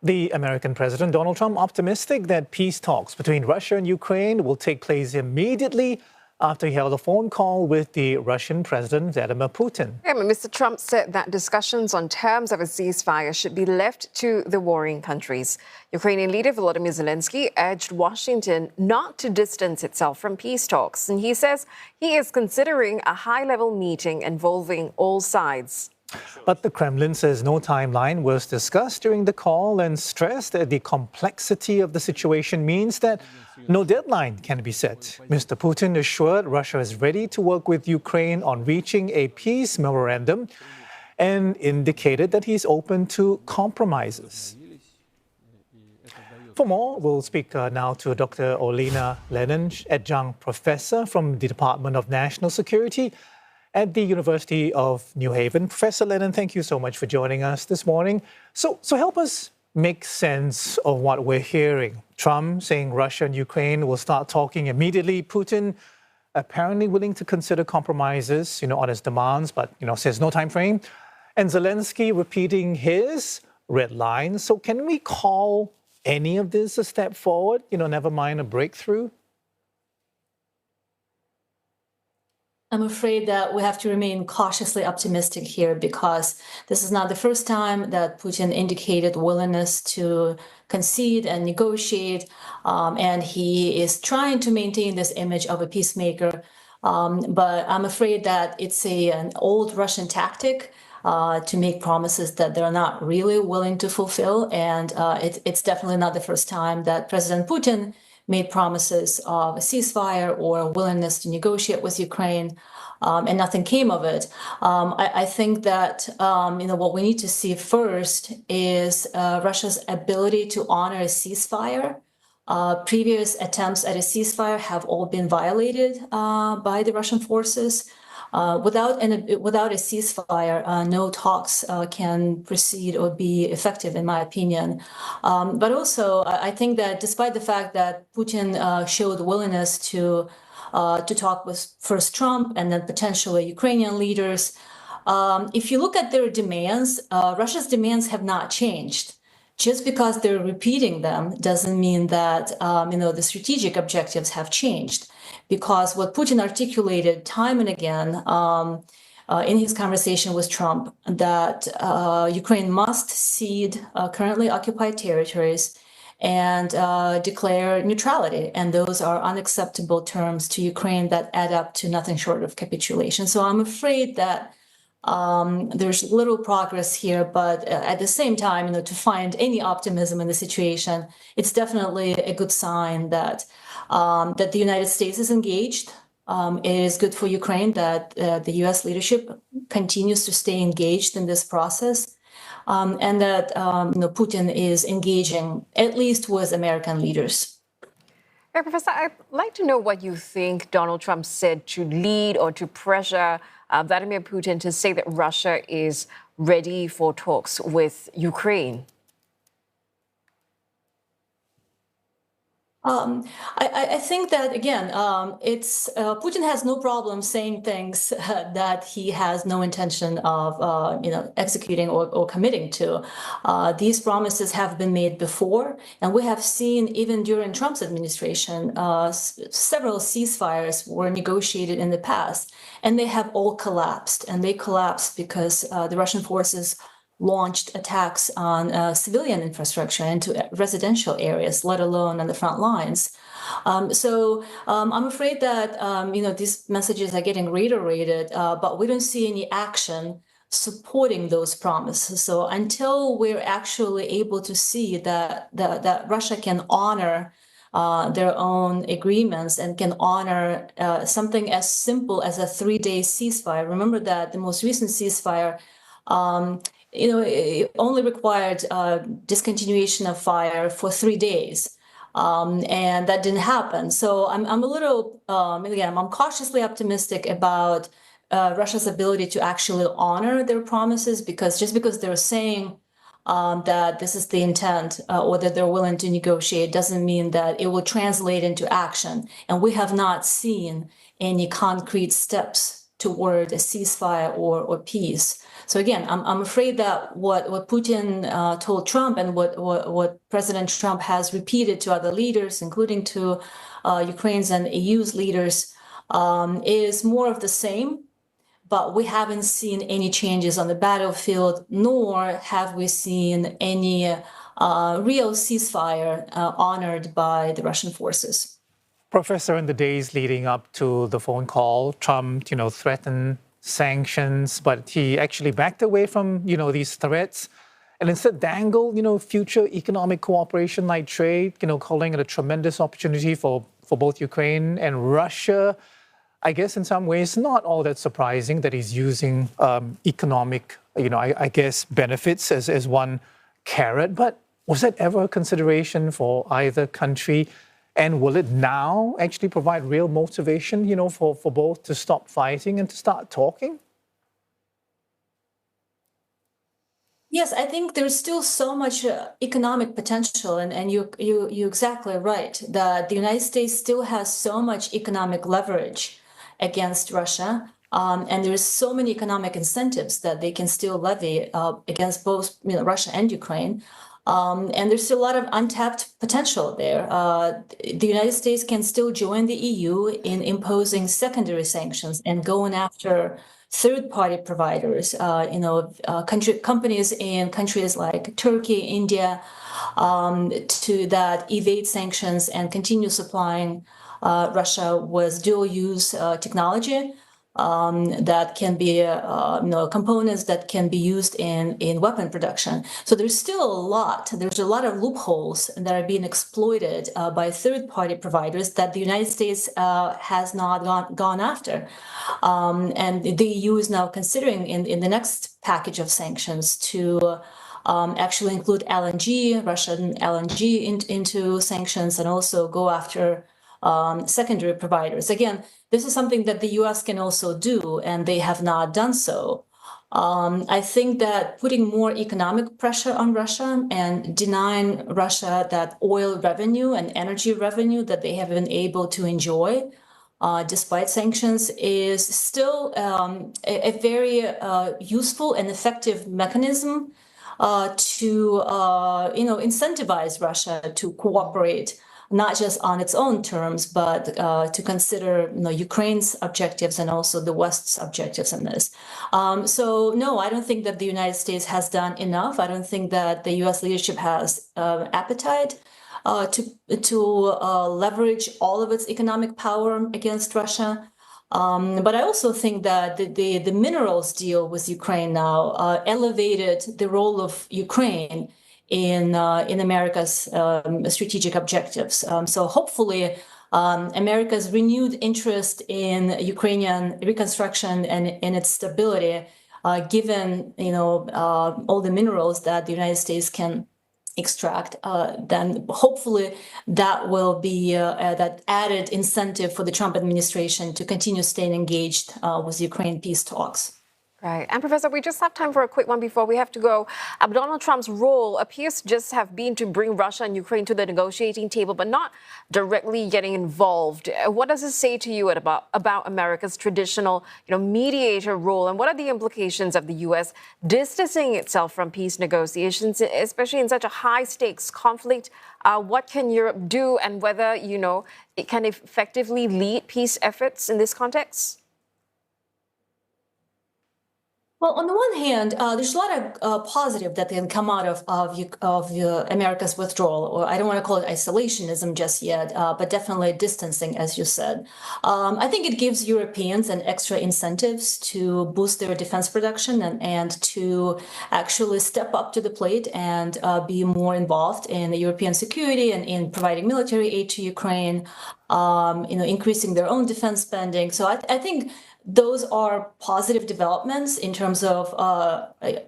The American President Donald Trump optimistic that peace talks between Russia and Ukraine will take place immediately after he held a phone call with the Russian President Vladimir Putin. Yeah, Mr. Trump said that discussions on terms of a ceasefire should be left to the warring countries. Ukrainian leader Vladimir Zelensky urged Washington not to distance itself from peace talks, and he says he is considering a high-level meeting involving all sides. But the Kremlin says no timeline was discussed during the call and stressed that the complexity of the situation means that no deadline can be set. Mr. Putin assured Russia is ready to work with Ukraine on reaching a peace memorandum and indicated that he's open to compromises. For more, we'll speak now to Dr. Olena Lennon, adjunct professor from the Department of National Security at the University of New Haven. Professor Lennon, thank you so much for joining us this morning. So help us make sense of what we're hearing. Trump saying Russia and Ukraine will start talking immediately. Putin apparently willing to consider compromises, on his demands, but, says no time frame. And Zelensky repeating his red lines. So can we call any of this a step forward, never mind a breakthrough? I'm afraid that we have to remain cautiously optimistic here because this is not the first time that Putin indicated willingness to concede and negotiate, and he is trying to maintain this image of a peacemaker. But I'm afraid that it's an old Russian tactic to make promises that they're not really willing to fulfill, and it's definitely not the first time that President Putin made promises of a ceasefire or a willingness to negotiate with Ukraine, and nothing came of it. I think that what we need to see first is Russia's ability to honor a ceasefire. Previous attempts at a ceasefire have all been violated by the Russian forces. Without a ceasefire, no talks can proceed or be effective, in my opinion. But also, I think that despite the fact that Putin showed willingness to talk with first Trump and then potentially Ukrainian leaders, if you look at their demands, Russia's demands have not changed. Just because they're repeating them doesn't mean that the strategic objectives have changed. Because what Putin articulated time and again in his conversation with Trump, that Ukraine must cede currently occupied territories and declare neutrality. And those are unacceptable terms to Ukraine that add up to nothing short of capitulation. So I'm afraid that there's little progress here, but at the same time, to find any optimism in the situation, it's definitely a good sign that that the United States is engaged. It is good for Ukraine that the U.S. leadership continues to stay engaged in this process, and that Putin is engaging at least with American leaders. Hey, Professor, I'd like to know what you think Donald Trump said to lead or to pressure Vladimir Putin to say that Russia is ready for talks with Ukraine. I think that, again, it's Putin has no problem saying things that he has no intention of, executing or committing to. These promises have been made before, and we have seen even during Trump's administration, several ceasefires were negotiated in the past, and they have all collapsed. And they collapsed because the Russian forces launched attacks on civilian infrastructure into residential areas, let alone on the front lines. So I'm afraid that, these messages are getting reiterated, but we don't see any action supporting those promises. So until we're actually able to see that Russia can honor their own agreements and can honor something as simple as a 3-day ceasefire. Remember that the most recent ceasefire it only required discontinuation of fire for 3 days, and that didn't happen. So I'm a little, again, I'm cautiously optimistic about Russia's ability to actually honor their promises, because just because they're saying that this is the intent or that they're willing to negotiate doesn't mean that it will translate into action. And we have not seen any concrete steps toward a ceasefire or peace. So again, I'm afraid that what Putin told Trump and what President Trump has repeated to other leaders, including to Ukraine's and EU's leaders, is more of the same. But we haven't seen any changes on the battlefield, nor have we seen any real ceasefire honored by the Russian forces. Professor, in the days leading up to the phone call, Trump, threatened sanctions, but he actually backed away from, these threats and instead dangled, future economic cooperation like trade, calling it a tremendous opportunity for both Ukraine and Russia. I guess in some ways, not all that surprising that he's using economic, I guess, benefits as one carrot. But was that ever a consideration for either country? And will it now actually provide real motivation, for both to stop fighting and to start talking? Yes, I think there's still so much economic potential, and you're exactly right that the United States still has so much economic leverage against Russia, and there's so many economic incentives that they can still levy against both Russia and Ukraine. And there's still a lot of untapped potential there. The United States can still join the EU in imposing secondary sanctions and going after third-party providers, companies in countries like Turkey, India, to that evade sanctions and continue supplying Russia with dual-use technology that can be, components that can be used in weapon production. So there's still there's a lot of loopholes that are being exploited by third-party providers that the United States has not gone after. And the EU is now considering in the next package of sanctions to actually include LNG, Russian LNG into sanctions, and also go after secondary providers. Again, this is something that the US can also do, and they have not done so. I think that putting more economic pressure on Russia and denying Russia that oil revenue and energy revenue that they have been able to enjoy despite sanctions is still a very useful and effective mechanism to incentivize Russia to cooperate, not just on its own terms, but to consider Ukraine's objectives and also the West's objectives in this. So no, I don't think that the United States has done enough. I don't think that the US leadership has appetite to leverage all of its economic power against Russia. But I also think that the minerals deal with Ukraine now elevated the role of Ukraine in America's strategic objectives. So hopefully, America's renewed interest in Ukrainian reconstruction and in its stability, given all the minerals that the United States can extract, then hopefully that will be that added incentive for the Trump administration to continue staying engaged with Ukraine peace talks. Right. And Professor, we just have time for a quick one before we have to go. Donald Trump's role appears to just have been to bring Russia and Ukraine to the negotiating table, but not directly getting involved. What does it say to you about America's traditional, mediator role? And what are the implications of the U.S. distancing itself from peace negotiations, especially in such a high-stakes conflict? What can Europe do, and whether, it can effectively lead peace efforts in this context? Well, on the one hand, there's a lot of positive that can come out of America's withdrawal, or I don't want to call it isolationism just yet, but definitely distancing, as you said. I think it gives Europeans an extra incentives to boost their defense production and to actually step up to the plate and be more involved in the European security and in providing military aid to Ukraine, increasing their own defense spending. So I think those are positive developments in terms of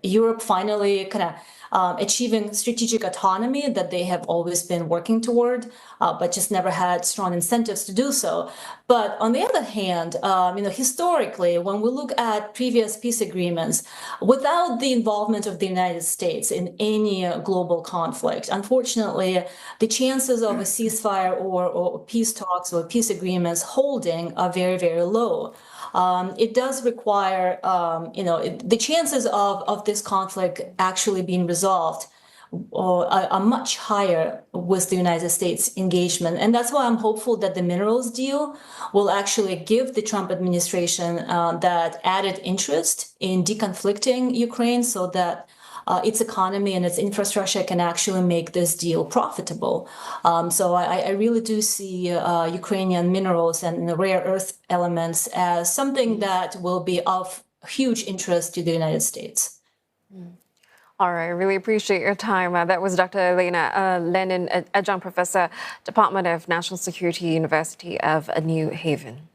Europe finally kind of achieving strategic autonomy that they have always been working toward, but just never had strong incentives to do so. But on the other hand, historically, when we look at previous peace agreements, without the involvement of the United States in any global conflict, unfortunately, the chances of a ceasefire or peace talks or peace agreements holding are very, very low. it does require, the chances of this conflict actually being resolved are much higher with the United States engagement. And that's why I'm hopeful that the minerals deal will actually give the Trump administration that added interest in deconflicting Ukraine so that its economy and its infrastructure can actually make this deal profitable. So I really do see Ukrainian minerals and the rare earth elements as something that will be of huge interest to the United States. All right, really appreciate your time. That was Dr. Olena Lennon, adjunct professor, Department of National Security, University of New Haven.